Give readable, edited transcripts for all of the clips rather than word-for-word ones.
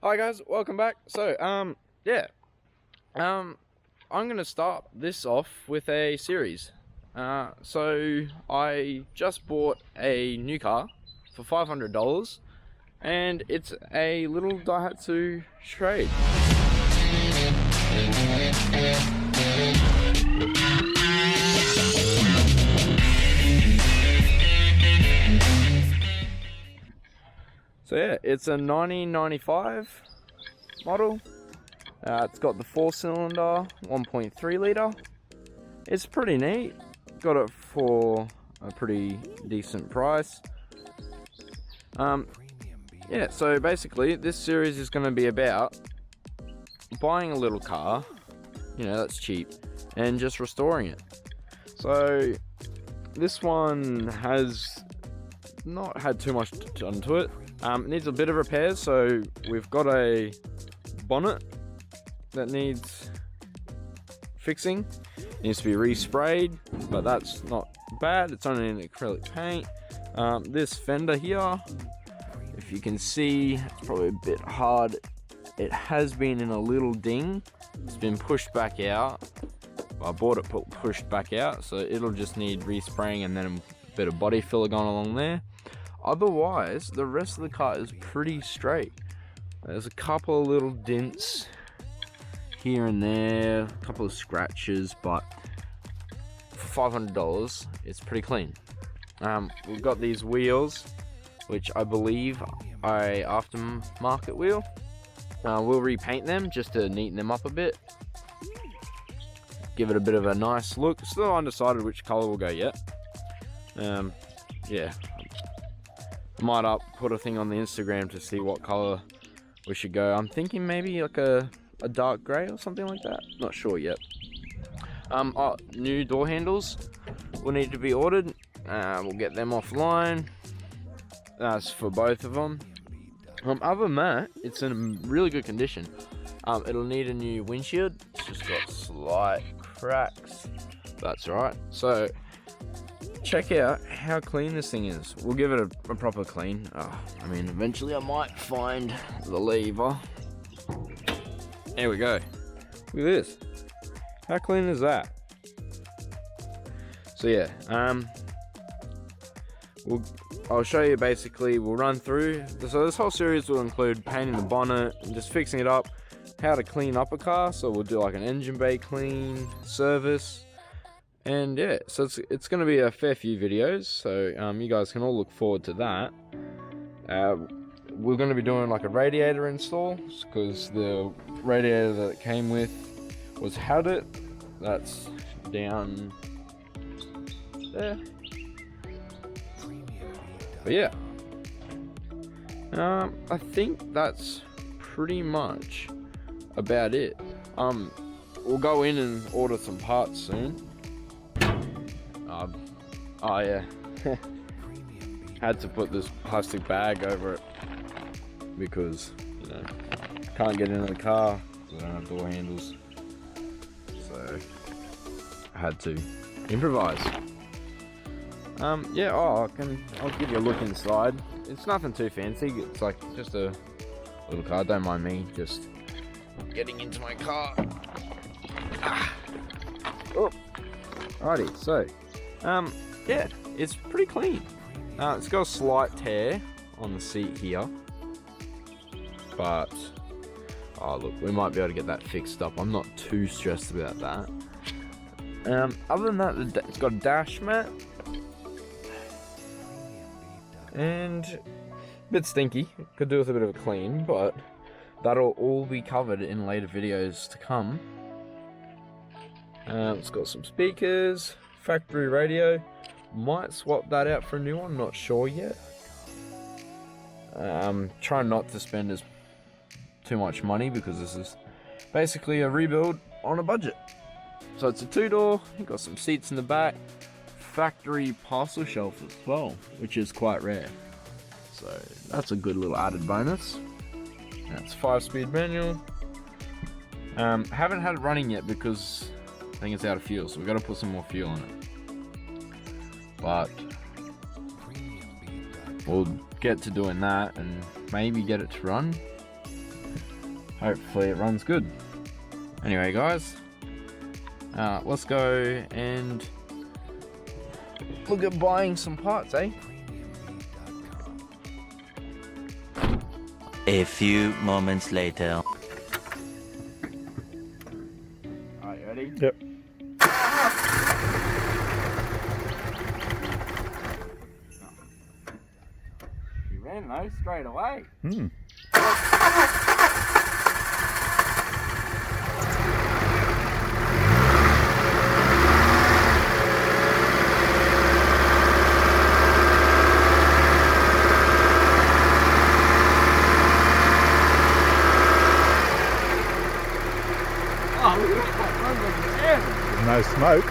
Hi guys, welcome back. Yeah, I'm gonna start this off with a series. I just bought a new car for $500, and it's a little Daihatsu Strade. So yeah, it's a 1995 model. It's got the 4-cylinder, 1.3 litre. It's pretty neat. Got it for a pretty decent price. Yeah, so basically this series is going to be about buying a little car, that's cheap, and just restoring it. So this one has not had too much done to it. It needs a bit of repairs, so we've got a bonnet that needs fixing. It needs to be resprayed, but that's not bad. It's only an acrylic paint. This fender here, if you can see, it's probably a bit hard. It has been in a little ding. It's been pushed back out. I bought it pushed back out, so it'll just need respraying and then a bit of body filler going along there. Otherwise, the rest of the car is pretty straight. There's a couple of little dents here and there, a couple of scratches, but for $500, it's pretty clean. We've got these wheels, which I believe are a aftermarket wheel. We'll repaint them just to neaten them up a bit. Give it a bit of a nice look. Still undecided which color will go yet. Yeah. I might put a thing on the Instagram to see what color we should go. I'm thinking maybe like a dark grey or something like that. Not sure yet. New door handles will need to be ordered. We'll get them offline. That's for both of them. Other than that, it's in really good condition. It'll need a new windshield. It's just got slight cracks. That's right. So check out how clean this thing is. We'll give it a proper clean. Eventually I might find the lever. There we go. Look at this. How clean is that? So yeah, I'll show you basically, we'll run through. So this whole series will include painting the bonnet and just fixing it up, how to clean up a car. So we'll do like an engine bay clean, service, and yeah, so it's going to be a fair few videos. So you guys can all look forward to that. We're going to be doing like a radiator install, because the radiator that it came with had it. That's down there. But yeah, I think that's pretty much about it. We'll go in and order some parts soon. Oh yeah, had to put this plastic bag over it because can't get into the car. We don't have door handles, so I had to improvise. Yeah, I'll give you a look inside. It's nothing too fancy. It's like just a little car. Don't mind me just getting into my car. Oh, alrighty. So, yeah, it's pretty clean. It's got a slight tear on the seat here, but look, we might be able to get that fixed up. I'm not too stressed about that. Other than that, it's got a dash mat. And a bit stinky, could do with a bit of a clean, but that'll all be covered in later videos to come. It's got some speakers, factory radio. Might swap that out for a new one, not sure yet. Trying not to spend too much money, because this is basically a rebuild on a budget. So it's a 2-door, you've got some seats in the back, factory parcel shelf as well, which is quite rare. So that's a good little added bonus. That's 5-speed manual. Haven't had it running yet because I think it's out of fuel, so we've got to put some more fuel in it. But we'll get to doing that and maybe get it to run. hopefully it runs good. Anyway guys, let's go and look at buying some parts, eh? A few moments later. Alright, you ready? Yep. You ran though, straight away. Hmm. Oh, look at that, runs like a champ. No smoke.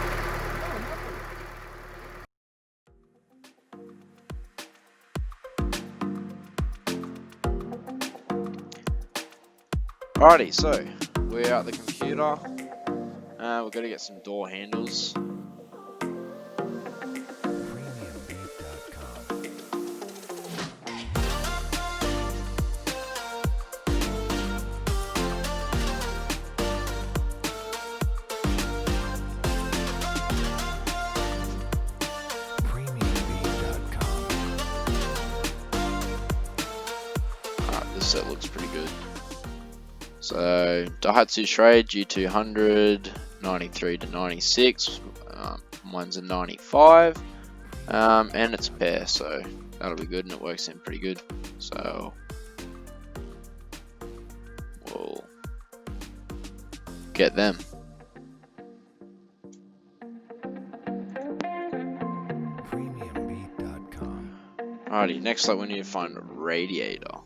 Alrighty, so we're at the computer. We're going to get some door handles. This set looks pretty good. So Daihatsu Trade G200 93 to 96, mine's a 95, and it's a pair, so that'll be good, and it works in pretty good. So we'll get them. Alrighty, next up we need to find a radiator.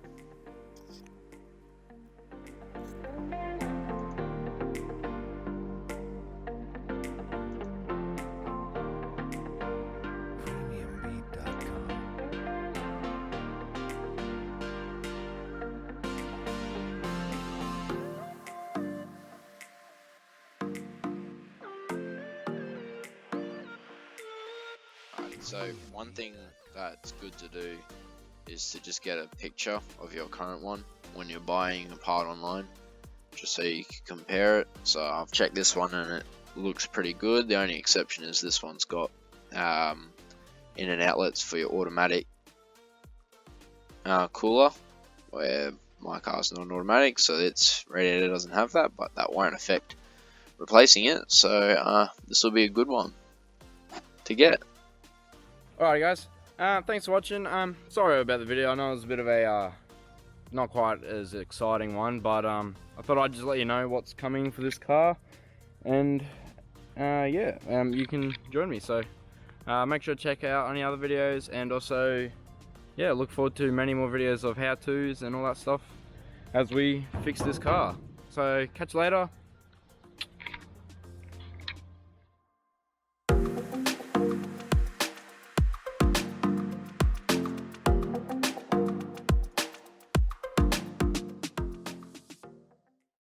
So one thing that's good to do is to just get a picture of your current one when you're buying a part online, just so you can compare it. So I've checked this one and it looks pretty good. The only exception is this one's got in and outlets for your automatic cooler, where my car's not an automatic, so its radiator doesn't have that, but that won't affect replacing it. So this will be a good one to get. Alright guys, thanks for watching. Sorry about the video. I know it was a bit of a not quite as exciting one, but I thought I'd just let you know what's coming for this car, and yeah, you can join me. So make sure to check out any other videos, and also yeah, look forward to many more videos of how-tos and all that stuff as we fix this car. So catch you later.